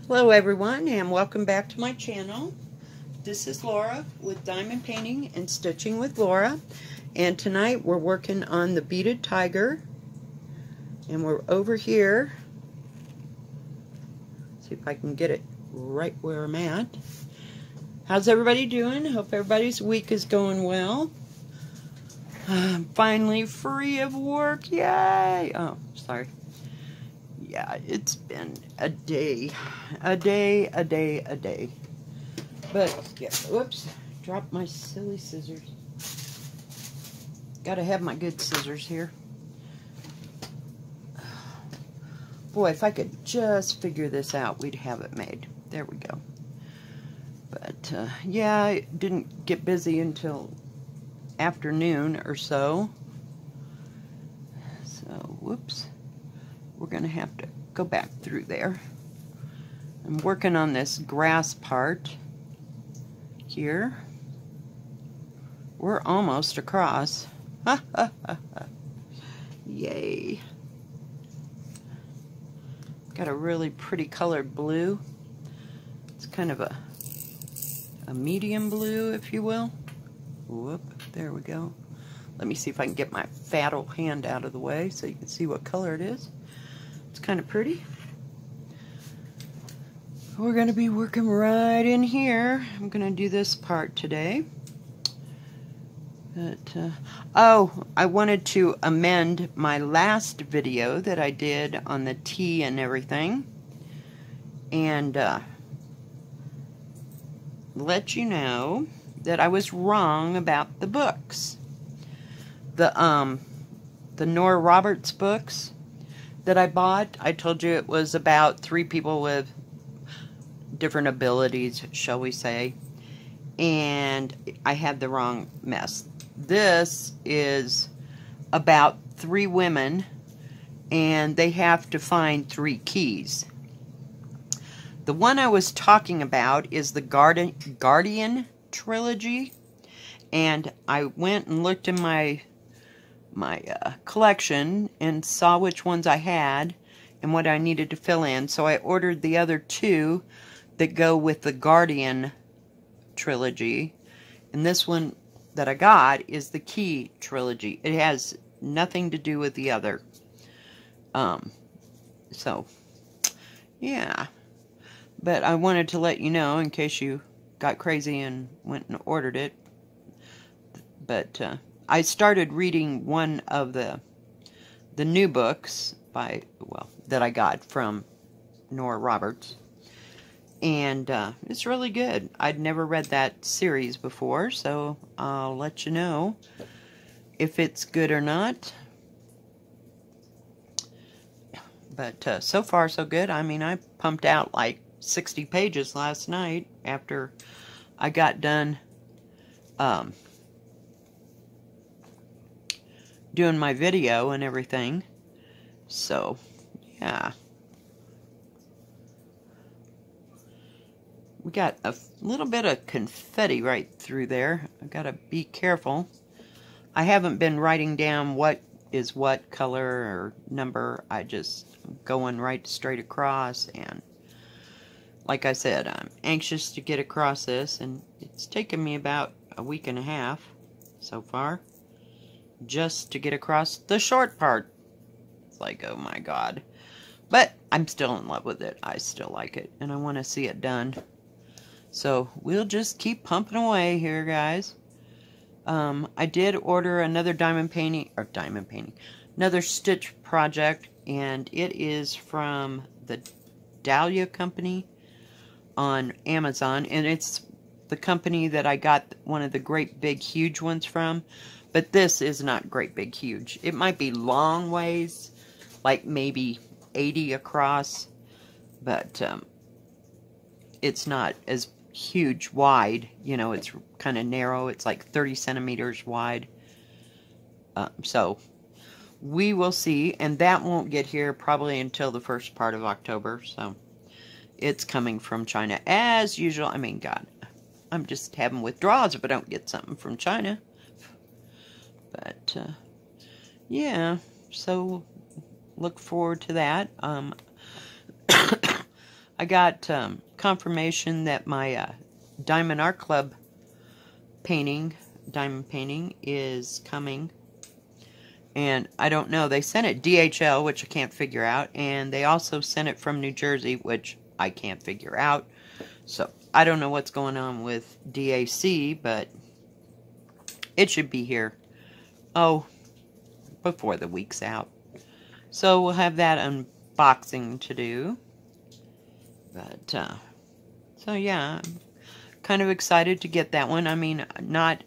Hello everyone, and welcome back to my channel. This is Laura with Diamond Painting and Stitching with Laura, and tonight we're working on the Beaded Tiger, and we're over here. See if I can get it right where I'm at. How's everybody doing? Hope everybody's week is going well. I'm finally free of work, yay! Oh, sorry. Yeah, it's been a day. But, yeah, whoops, dropped my silly scissors. Gotta have my good scissors here. Boy, if I could just figure this out, we'd have it made. There we go. But, yeah, I didn't get busy until afternoon or so. So, whoops. We're going to have to go back through there. I'm working on this grass part here. We're almost across. Yay. Got a really pretty colored blue. It's kind of a medium blue, if you will. Whoop, there we go. Let me see if I can get my fat old hand out of the way so you can see what color it is. It's kind of pretty. We're going to be working right in here. I'm going to do this part today. But, oh, I wanted to amend my last video that I did on the tea and everything. And let you know that I was wrong about the books. The Nora Roberts books that I bought. I told you it was about 3 people with different abilities, shall we say, and I had the wrong mess. This is about 3 women, and they have to find 3 keys. The one I was talking about is the Guardian trilogy, and I went and looked in my collection and saw which ones I had and what I needed to fill in. So I ordered the other 2 that go with the Guardian trilogy. And this one that I got is the Key trilogy. It has nothing to do with the other. So, yeah. But I wanted to let you know in case you got crazy and went and ordered it. But, I started reading one of the new books that I got from Nora Roberts, and it's really good. I'd never read that series before, so I'll let you know if it's good or not. But so far so good. I mean, I pumped out like 60 pages last night after I got done doing my video and everything. So, yeah. We got a little bit of confetti right through there. I gotta be careful. I haven't been writing down what is what color or number. I just going right straight across, and like I said, I'm anxious to get across this, and it's taken me about a week and a half so far just to get across the short part. It's like, oh my god. But I'm still in love with it. I still like it, and I want to see it done. So we'll just keep pumping away here, guys. I did order another another stitch project, and it is from the Dahlia company on Amazon, and it's the company that I got one of the great big huge ones from. But this is not great big huge. It might be long ways, like maybe 80 across, but it's not as huge wide. You know, it's kind of narrow. It's like 30 centimeters wide. So we will see, and that won't get here probably until the first part of October. So it's coming from China as usual. I mean, God, I'm just having withdrawals if I don't get something from China. But, yeah, so look forward to that. I I got confirmation that my Diamond Art Club diamond painting is coming. And I don't know, they sent it DHL, which I can't figure out, and they also sent it from New Jersey, which I can't figure out. So I don't know what's going on with DAC, but it should be here, before the week's out. So we'll have that unboxing to do. But, so yeah, I'm kind of excited to get that one. I mean, and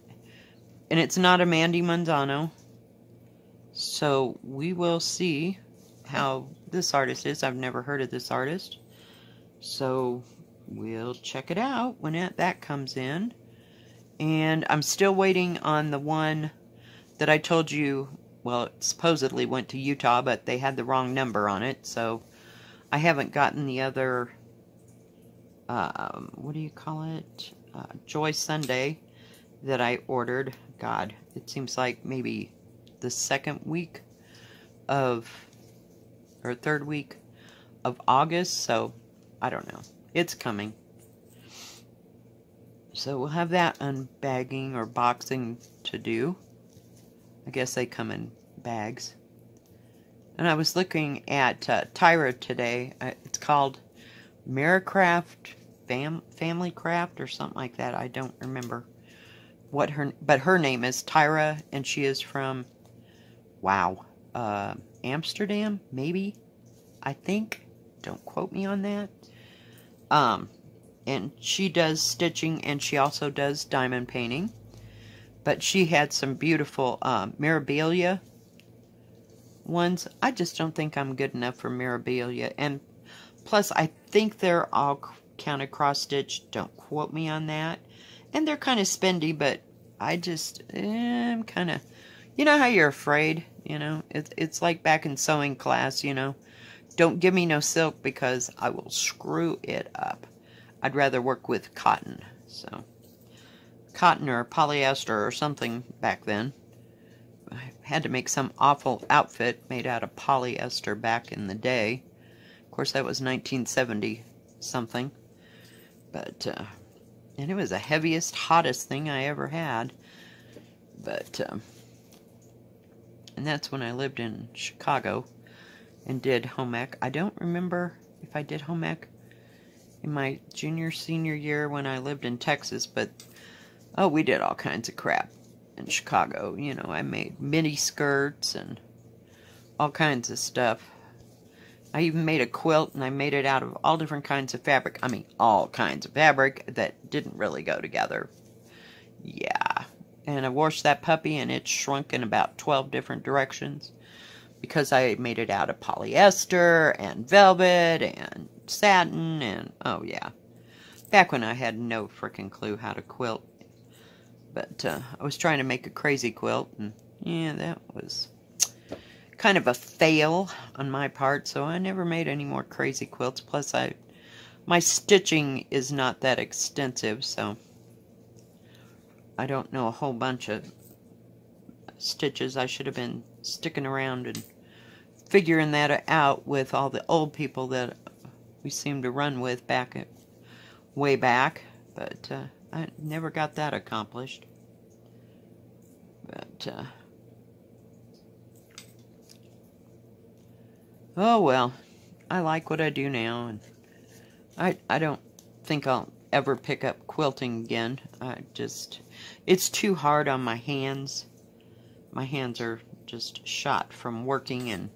it's not a Mandy Manzano. So we will see how this artist is. I've never heard of this artist. So we'll check it out when that comes in. And I'm still waiting on the one that I told you, well, it supposedly went to Utah, but they had the wrong number on it. So I haven't gotten the other, what do you call it? Joy Sunday that I ordered. God, it seems like maybe the second week or third week of August, so I don't know. It's coming. So we'll have that unbagging or boxing to do. I guess they come in bags. And I was looking at Tyra today. It's called Miracraft Family Craft or something like that. I don't remember but her name is Tyra, and she is from Amsterdam, maybe, I think. Don't quote me on that. And she does stitching, and she also does diamond painting. But she had some beautiful Mirabilia ones. I just don't think I'm good enough for Mirabilia. And plus, I think they're all counted cross-stitched. Don't quote me on that. And they're kind of spendy, but I just am kind of... You know how you're afraid, you know? It's like back in sewing class, you know? Don't give me no silk because I will screw it up. I'd rather work with cotton, so... Cotton or polyester or something back then. I had to make some awful outfit made out of polyester back in the day. Of course, that was 1970 something. But, and it was the heaviest, hottest thing I ever had. But, and that's when I lived in Chicago and did home ec. I don't remember if I did home ec in my senior year when I lived in Texas, but, oh, we did all kinds of crap in Chicago. You know, I made mini skirts and all kinds of stuff. I even made a quilt, and I made it out of all different kinds of fabric. I mean, all kinds of fabric that didn't really go together. Yeah. And I washed that puppy, and it shrunk in about 12 different directions because I made it out of polyester and velvet and satin and, oh, yeah. Back when I had no frickin' clue how to quilt. But I was trying to make a crazy quilt, and yeah, that was kind of a fail on my part, so I never made any more crazy quilts. Plus, my stitching is not that extensive, so I don't know a whole bunch of stitches. I should have been sticking around and figuring that out with all the old people that we seem to run with way back, but I never got that accomplished. But, oh well, I like what I do now, and I don't think I'll ever pick up quilting again. It's too hard on my hands. My hands are just shot from working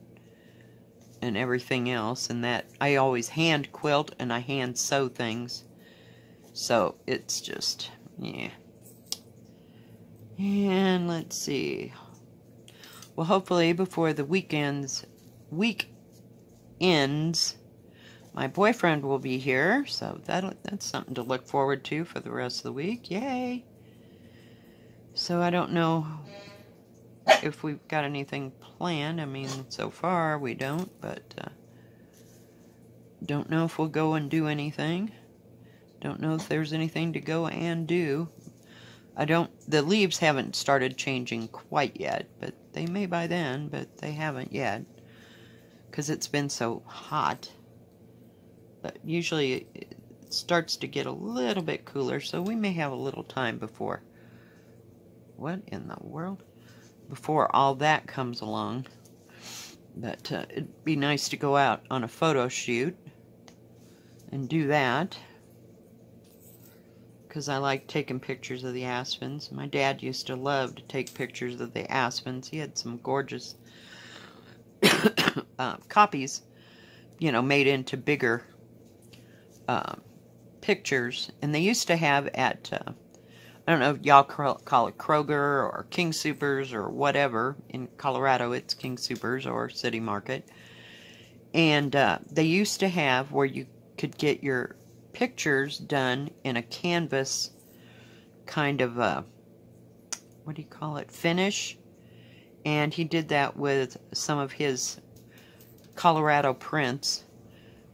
and everything else, and that I always hand quilt and I hand sew things. So it's just, yeah. And let's see. Well, hopefully before the week ends, my boyfriend will be here, so that's something to look forward to for the rest of the week. Yay! So I don't know if we've got anything planned. I mean, so far we don't, but don't know if we'll go and do anything. Don't know if there's anything to go and do. The leaves haven't started changing quite yet, but they may by then, but they haven't yet, because it's been so hot. But usually it starts to get a little bit cooler, so we may have a little time before. What in the world? Before all that comes along. But it'd be nice to go out on a photo shoot and do that, because I like taking pictures of the aspens. My dad used to love to take pictures of the aspens. He had some gorgeous copies, you know, made into bigger pictures. And they used to have at, I don't know if y'all call it Kroger or King Soopers or whatever. In Colorado, it's King Soopers or City Market. And they used to have where you could get your pictures done in a canvas kind of, what do you call it, finish. And he did that with some of his Colorado prints.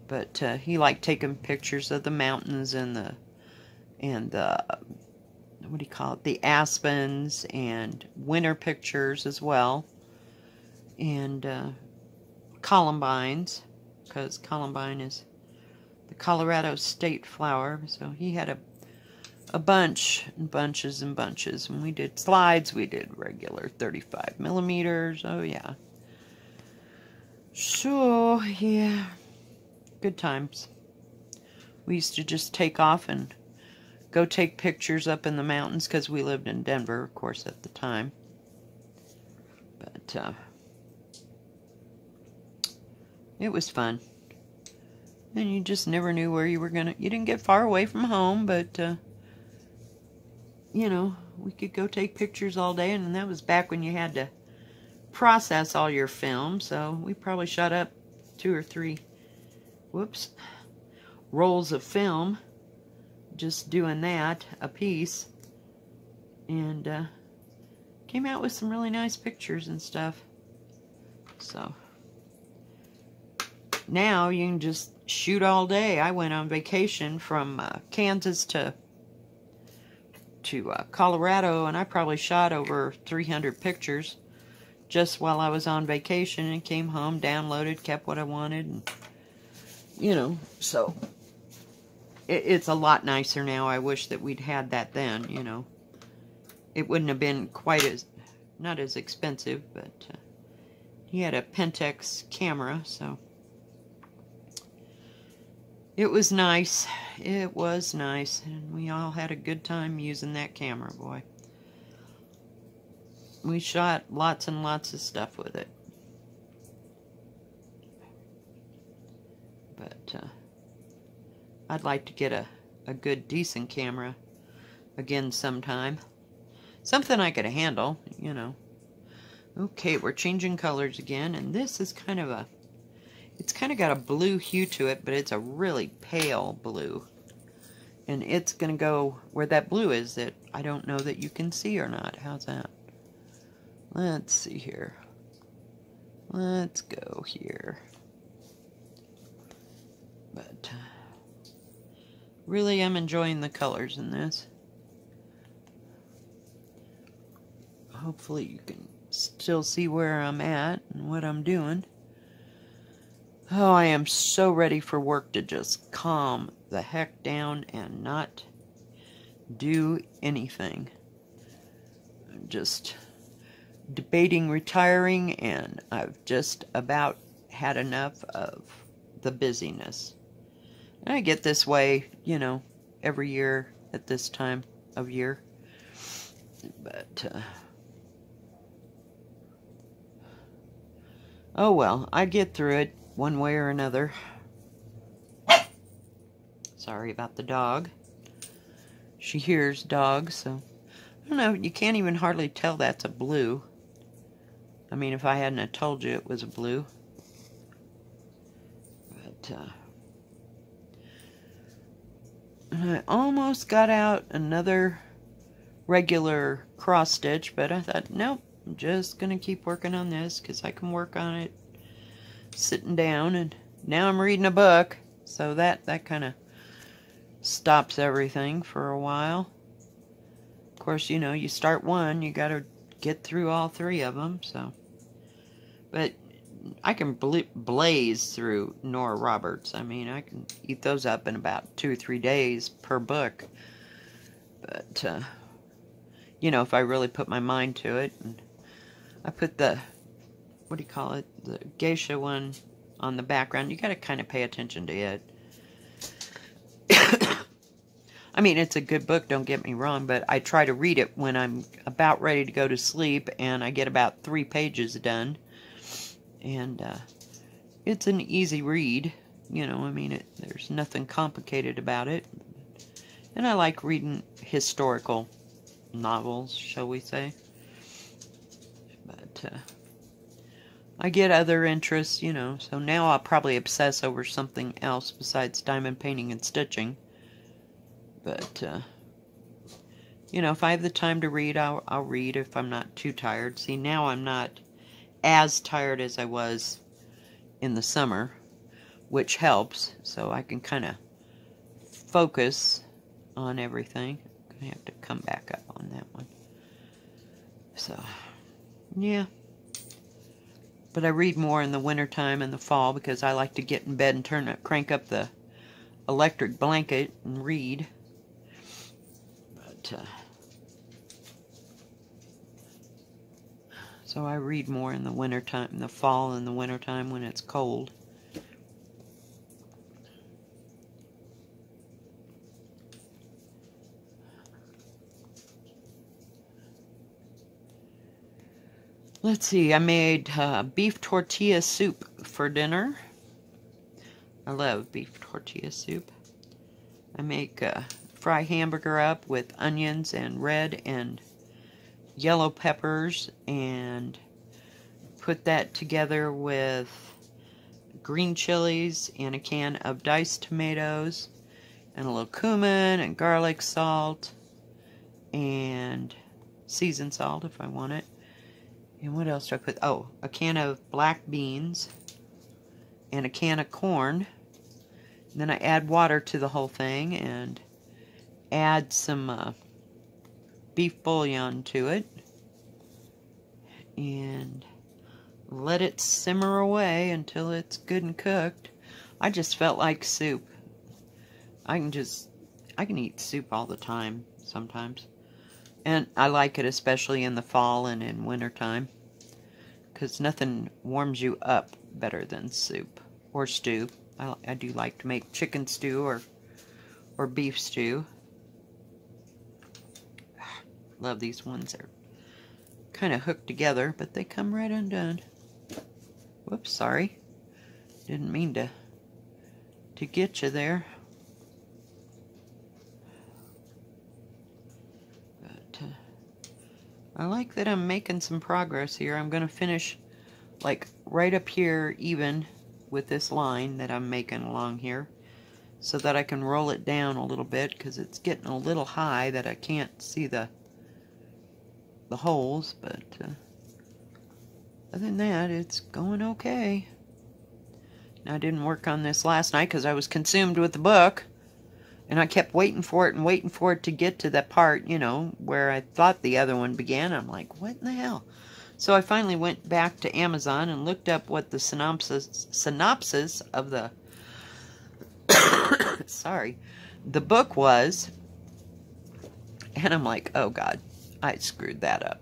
But he liked taking pictures of the mountains and the what do you call it, the aspens, and winter pictures as well, and columbines, because columbine is the Colorado state flower. So he had a bunch, and bunches and bunches. When we did slides, we did regular 35 millimeters. Oh yeah. So yeah, good times. We used to just take off and go take pictures up in the mountains, because we lived in Denver, of course, at the time. But it was fun. And you just never knew where you were gonna... You didn't get far away from home, but, you know, we could go take pictures all day, and that was back when you had to process all your film, so we probably shot up 2 or 3, whoops, rolls of film, just doing that a piece, and came out with some really nice pictures and stuff. So now you can just shoot all day. I went on vacation from Kansas to Colorado, and I probably shot over 300 pictures just while I was on vacation, and came home, downloaded, kept what I wanted, and, you know, so it's a lot nicer now. I wish that we'd had that then, you know. It wouldn't have been quite as, not as expensive, but he had a Pentax camera, so it was nice. It was nice, and we all had a good time using that camera, boy. We shot lots and lots of stuff with it. But I'd like to get a good, decent camera again sometime. Something I could handle, you know. Okay, we're changing colors again, and this is kind of a... It's kind of got a blue hue to it, but it's a really pale blue. And it's going to go where that blue is that I don't know that you can see or not. How's that? Let's see here. Let's go here. But really, I'm enjoying the colors in this. Hopefully you can still see where I'm at and what I'm doing. Oh, I am so ready for work to just calm the heck down and not do anything. I'm just debating retiring, and I've just about had enough of the busyness. And I get this way, you know, every year at this time of year. But, oh well, I get through it one way or another. Sorry about the dog. She hears dogs, so... I don't know, you can't even hardly tell that's a blue. I mean, if I hadn't have told you it was a blue. But, I almost got out another regular cross stitch, but I thought, nope, I'm just going to keep working on this, because I can work on it sitting down, and now I'm reading a book, so that kind of stops everything for a while. Of course, you know, you start one, you got to get through all 3 of them, so. But blaze through Nora Roberts. I mean, I can eat those up in about 2 or 3 days per book. But, you know, if I really put my mind to it. And I put the, what do you call it, the geisha one on the background. You got to kind of pay attention to it. I mean, it's a good book, don't get me wrong, but I try to read it when I'm about ready to go to sleep, and I get about 3 pages done. And it's an easy read, you know, I mean, there's nothing complicated about it. And I like reading historical novels, shall we say. But I get other interests, you know, so now I'll probably obsess over something else besides diamond painting and stitching. But, you know, if I have the time to read, I'll read if I'm not too tired. See, now I'm not as tired as I was in the summer, which helps, so I can kind of focus on everything. I'm going to have to come back up on that one. So, yeah. But I read more in the wintertime and the fall because I like to get in bed and crank up the electric blanket and read. So I read more in the wintertime, in the fall and the wintertime when it's cold. Let's see, I made beef tortilla soup for dinner. I love beef tortilla soup. I make fry hamburger up with onions and red and yellow peppers and put that together with green chilies and a can of diced tomatoes and a little cumin and garlic salt and seasoned salt if I want it. And what else do I put? Oh, a can of black beans and a can of corn. And then I add water to the whole thing and add some beef bouillon to it and let it simmer away until it's good and cooked. I just felt like soup. I can eat soup all the time sometimes. And I like it especially in the fall and in wintertime, because nothing warms you up better than soup or stew. I do like to make chicken stew or beef stew. Love these ones. They're kind of hooked together, but they come right undone. Whoops, sorry. Didn't mean to get you there. But I like that I'm making some progress here. I'm going to finish like right up here even with this line that I'm making along here, so that I can roll it down a little bit, because it's getting a little high that I can't see the holes. But other than that, it's going okay. Now, I didn't work on this last night because I was consumed with the book, and I kept waiting for it and waiting for it to get to that part, you know, where I thought the other one began. I'm like, what in the hell? So I finally went back to Amazon and looked up what the synopsis of the the book was, and I'm like, oh God, I screwed that up.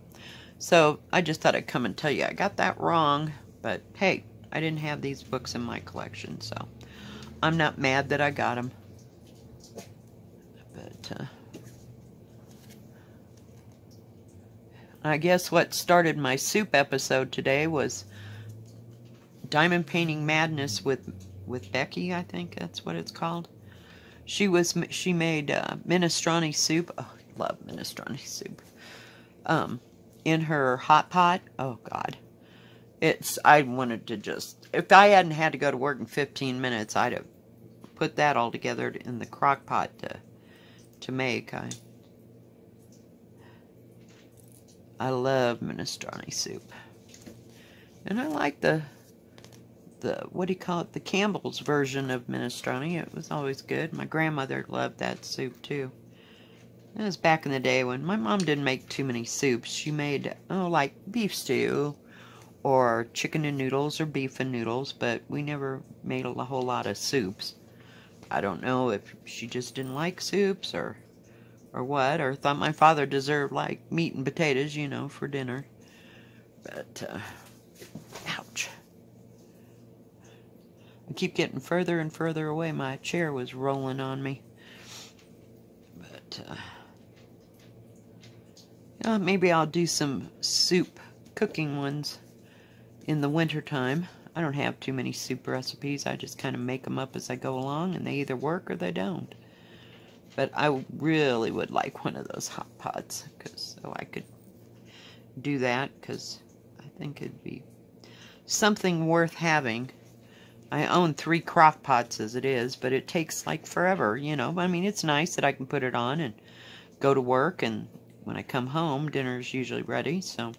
So I just thought I'd come and tell you I got that wrong, but hey, I didn't have these books in my collection, so I'm not mad that I got them. But I guess what started my soup episode today was Diamond Painting Madness with Becky, I think that's what it's called. She made minestrone soup. Oh, I love minestrone soup. In her hot pot. Oh God, I wanted to just, if I hadn't had to go to work in 15 minutes, I'd have put that all together in the crock pot to make. I love minestrone soup. And I like the what do you call it, the Campbell's version of minestrone. It was always good. My grandmother loved that soup too. It was back in the day when my mom didn't make too many soups. She made, like beef stew or chicken and noodles or beef and noodles, but we never made a whole lot of soups. I don't know if she just didn't like soups or what, or thought my father deserved like meat and potatoes, you know, for dinner. But, ouch. I keep getting further and further away. My chair was rolling on me. But, maybe I'll do some soup cooking ones in the wintertime. I don't have too many soup recipes. I just kind of make them up as I go along, and they either work or they don't. But I really would like one of those hot pots, so I could do that, because I think it'd be something worth having. I own 3 crock pots as it is, but it takes like forever, you know. I mean, it's nice that I can put it on and go to work, and when I come home, dinner's usually ready, so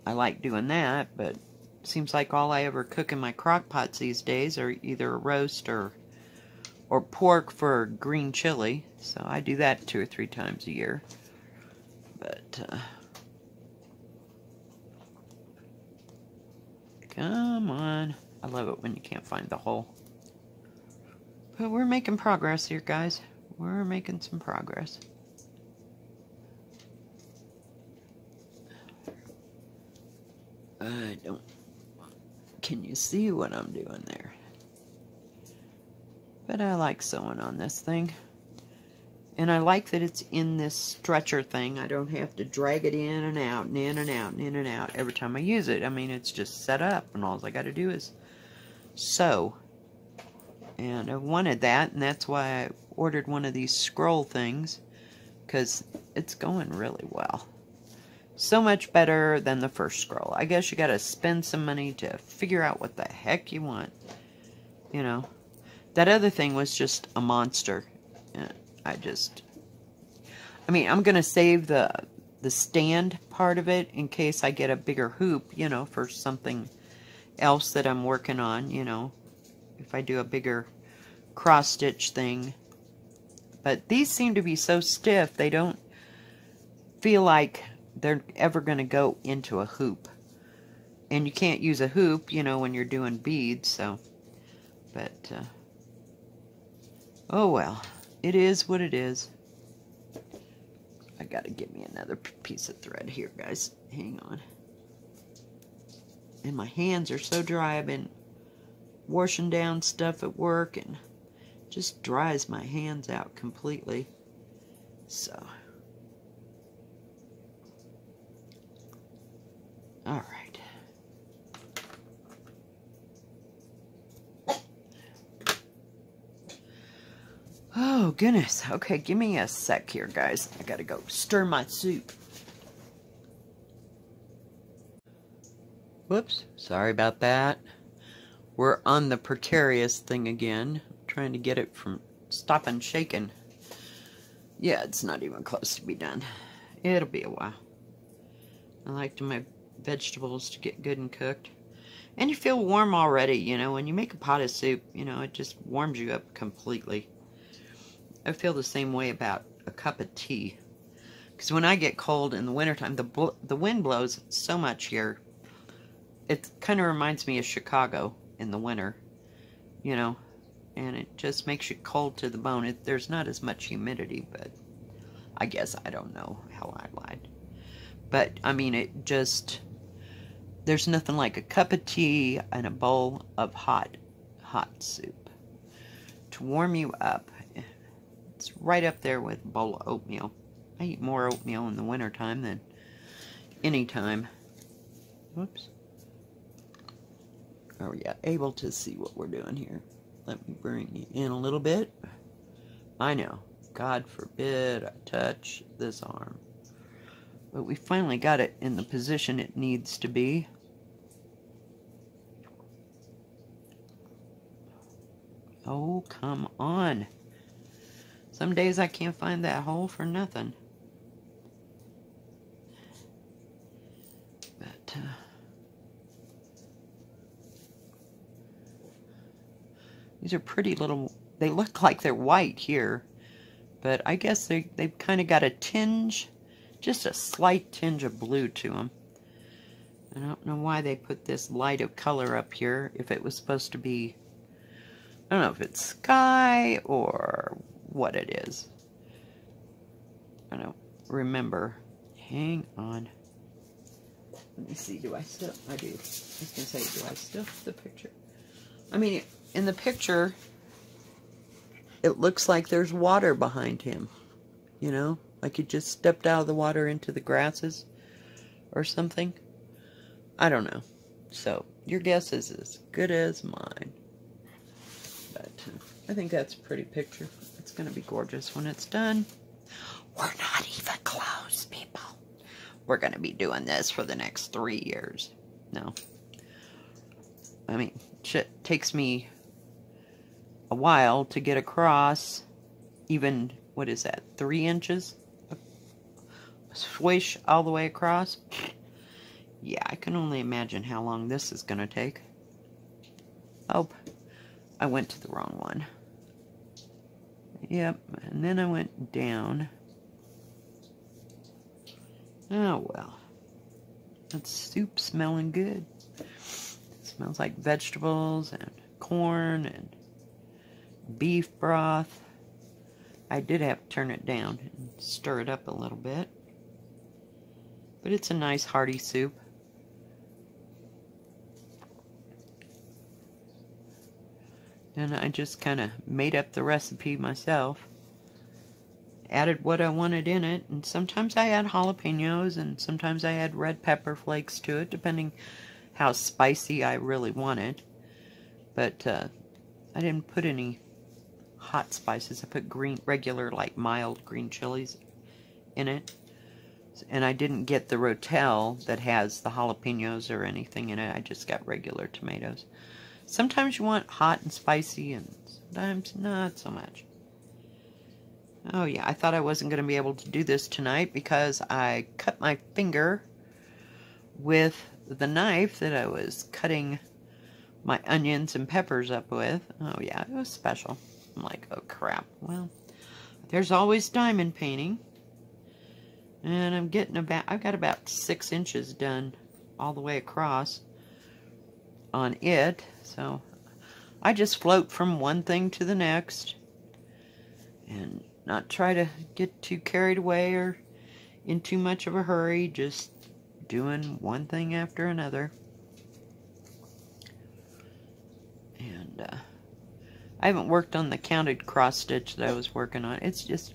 I like doing that. But it seems like all I ever cook in my crock pots these days are either a roast or pork for green chili, so I do that 2 or 3 times a year. But, come on. I love it when you can't find the hole. But we're making progress here, guys. We're making some progress. I don't... Can you see what I'm doing there? But I like sewing on this thing. And I like that it's in this stretcher thing. I don't have to drag it in and out and in and out and in and out every time I use it. I mean, it's just set up, and all I got to do is sew. And I wanted that, and that's why I ordered one of these scroll things, because it's going really well. So much better than the first scroll. I guess you got to spend some money to figure out what the heck you want. You know. That other thing was just a monster. I mean, I'm going to save the stand part of it in case I get a bigger hoop, you know, for something else that I'm working on, you know, if I do a bigger cross-stitch thing. But these seem to be so stiff, they don't feel like they're ever going to go into a hoop. And you can't use a hoop, you know, when you're doing beads, so. But, oh well, it is what it is. I gotta get me another piece of thread here, guys. Hang on. And my hands are so dry. I've been washing down stuff at work, and just dries my hands out completely. So, all right. Oh, goodness. Okay, give me a sec here, guys. I gotta go stir my soup. Whoops. Sorry about that. We're on the precarious thing again. Trying to get it from stopping shaking. Yeah, it's not even close to be done. It'll be a while. I like my vegetables to get good and cooked. And you feel warm already, you know. When you make a pot of soup, you know, it just warms you up completely. I feel the same way about a cup of tea. Because when I get cold in the wintertime, the wind blows so much here. It kind of reminds me of Chicago in the winter, you know. And it just makes you cold to the bone. There's not as much humidity, but I guess I don't know how I lied. But, I mean, it just... There's nothing like a cup of tea and a bowl of hot soup to warm you up. It's right up there with a bowl of oatmeal. I eat more oatmeal in the wintertime than any time. Whoops. Are we able to see what we're doing here? Let me bring you in a little bit. I know. God forbid I touch this arm. But we finally got it in the position it needs to be. Oh, come on. Some days I can't find that hole for nothing. But, these are pretty little, they look like they're white here. But I guess they've kind of got a tinge, just a slight tinge of blue to them. I don't know why they put this light of color up here if it was supposed to be, I don't know if it's sky or what it is. I don't remember. Hang on. Let me see, do I still, I do. I was going to say, do I still have the picture? I mean, in the picture, it looks like there's water behind him. You know, like he just stepped out of the water into the grasses or something. I don't know. So, your guess is as good as mine. But I think that's a pretty picture. It's going to be gorgeous when it's done. We're not even close, people. We're going to be doing this for the next 3 years. No. I mean, shit takes me a while to get across even, what is that, 3 inches? Swish all the way across. Yeah, I can only imagine how long this is going to take. Oh, I went to the wrong one. Yep, and then I went down. Oh, well. That soup smelling good. It smells like vegetables and corn and beef broth. I did have to turn it down and stir it up a little bit. But it's a nice hearty soup. And I just kind of made up the recipe myself. Added what I wanted in it. And sometimes I add jalapenos and sometimes I add red pepper flakes to it, depending how spicy I really want it. But I didn't put any hot spices. I put regular, like mild green chilies in it. And I didn't get the Rotel that has the jalapenos or anything in it. I just got regular tomatoes. Sometimes you want hot and spicy, and sometimes not so much. Oh yeah, I thought I wasn't going to be able to do this tonight because I cut my finger with the knife that I was cutting my onions and peppers up with. Oh yeah, it was special. I'm like, oh crap. Well, there's always diamond painting. And I'm getting I've got about 6 inches done all the way across on it. So I just float from one thing to the next and not try to get too carried away or in too much of a hurry, just doing one thing after another. And I haven't worked on the counted cross stitch that I was working on. It's just,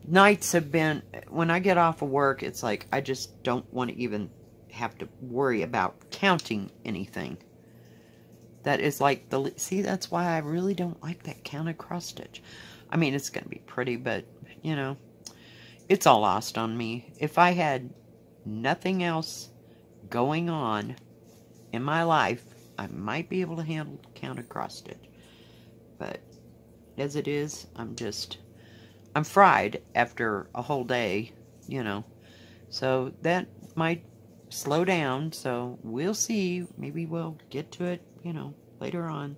nights have been, when I get off of work, it's like I just don't want to even have to worry about counting anything. That is like the, see, that's why I really don't like that counted cross stitch. I mean, it's going to be pretty, but, you know, it's all lost on me. If I had nothing else going on in my life, I might be able to handle counted cross stitch. But as it is, I'm fried after a whole day, you know. So that might slow down, so we'll see. Maybe we'll get to it, you know, later on.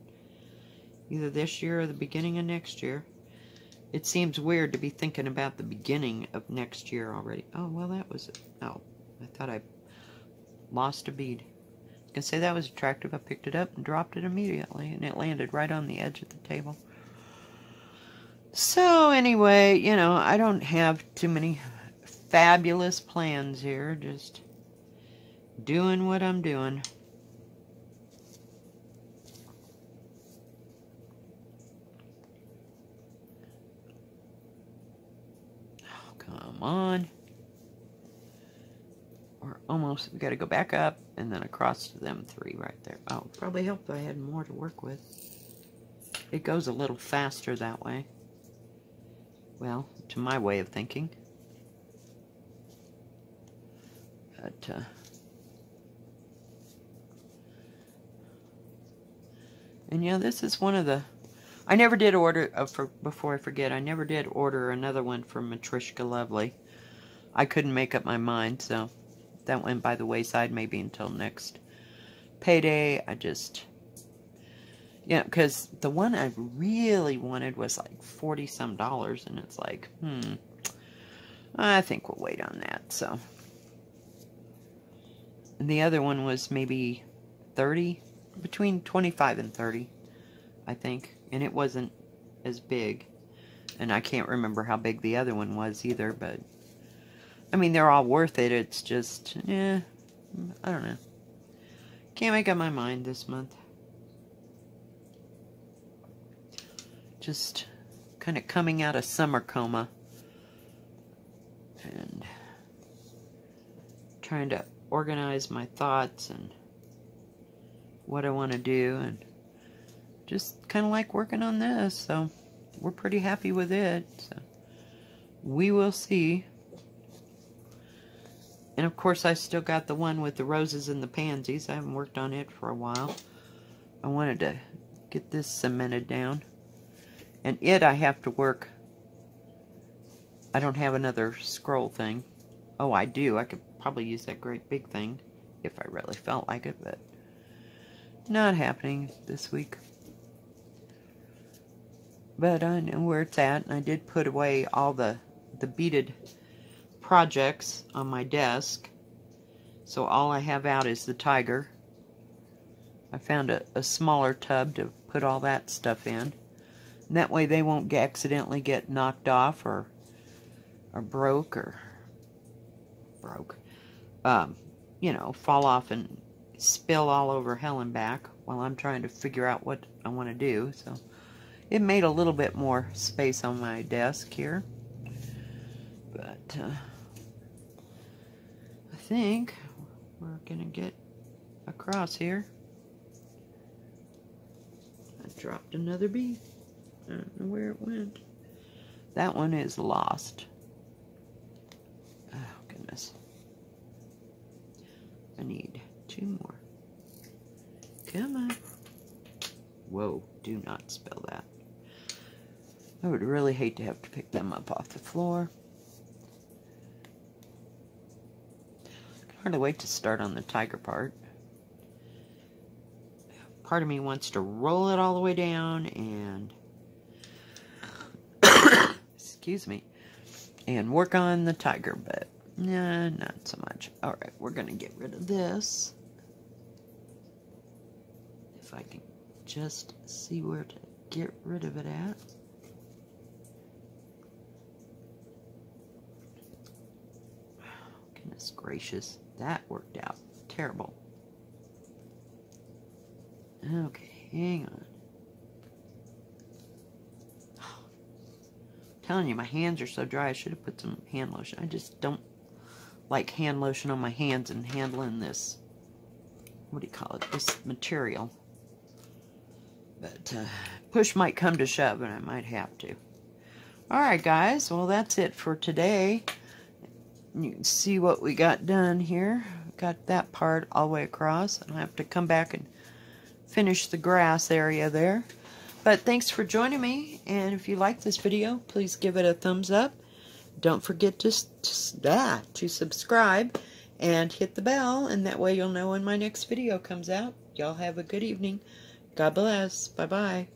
Either this year or the beginning of next year. It seems weird to be thinking about the beginning of next year already. Oh, well, that was it. Oh, I thought I lost a bead. I was going to say that was attractive. I picked it up and dropped it immediately, and it landed right on the edge of the table. So, anyway, you know, I don't have too many fabulous plans here. Just doing what I'm doing. Oh, come on. We're almost, we got to go back up and then across to them 3 right there. Oh, probably helped if I had more to work with. It goes a little faster that way. Well, to my way of thinking. But, and yeah, this is one of the, I never did order, before I forget, I never did order another one from Matrishka Lovely. I couldn't make up my mind, so that went by the wayside, maybe until next payday. I just, yeah, because the one I really wanted was like $40-some, and it's like, I think we'll wait on that, so. And the other one was maybe 30, between 25 and 30, I think. And it wasn't as big. And I can't remember how big the other one was either, but I mean, they're all worth it. It's just, I don't know. Can't make up my mind this month. Just kind of coming out of summer coma. And trying to organize my thoughts and what I want to do. And just kind of like working on this. So we're pretty happy with it. So we will see. And of course I still got the one with the roses and the pansies. I haven't worked on it for a while. I wanted to get this cemented down. And I have to work. I don't have another scroll thing. Oh, I do. I could probably use that great big thing if I really felt like it, but not happening this week. But I know where it's at, and I did put away all the beaded projects on my desk. So all I have out is the tiger. I found a smaller tub to put all that stuff in. And that way they won't accidentally get knocked off or broke, you know, fall off and spill all over hell and back while I'm trying to figure out what I want to do. So it made a little bit more space on my desk here. But I think we're gonna get across here. I dropped another bead. I don't know where it went. That one is lost. Oh, goodness. I need 2 more. Come on. Whoa, do not spill that. I would really hate to have to pick them up off the floor. I can hardly wait to start on the tiger part. Part of me wants to roll it all the way down and excuse me, and work on the tiger, but nah, not so much. Alright, we're gonna get rid of this. If I can just see where to get rid of it at. Goodness gracious, that worked out terrible. Okay, hang on. Telling you, my hands are so dry. I should have put some hand lotion. I just don't like hand lotion on my hands and handling this, what do you call it, this material. But push might come to shove and I might have to. Alright guys, well that's it for today. You can see what we got done here. Got that part all the way across. I'll have to come back and finish the grass area there. But thanks for joining me, and if you like this video, please give it a thumbs up. Don't forget to subscribe and hit the bell, and that way you'll know when my next video comes out. Y'all have a good evening. God bless. Bye-bye.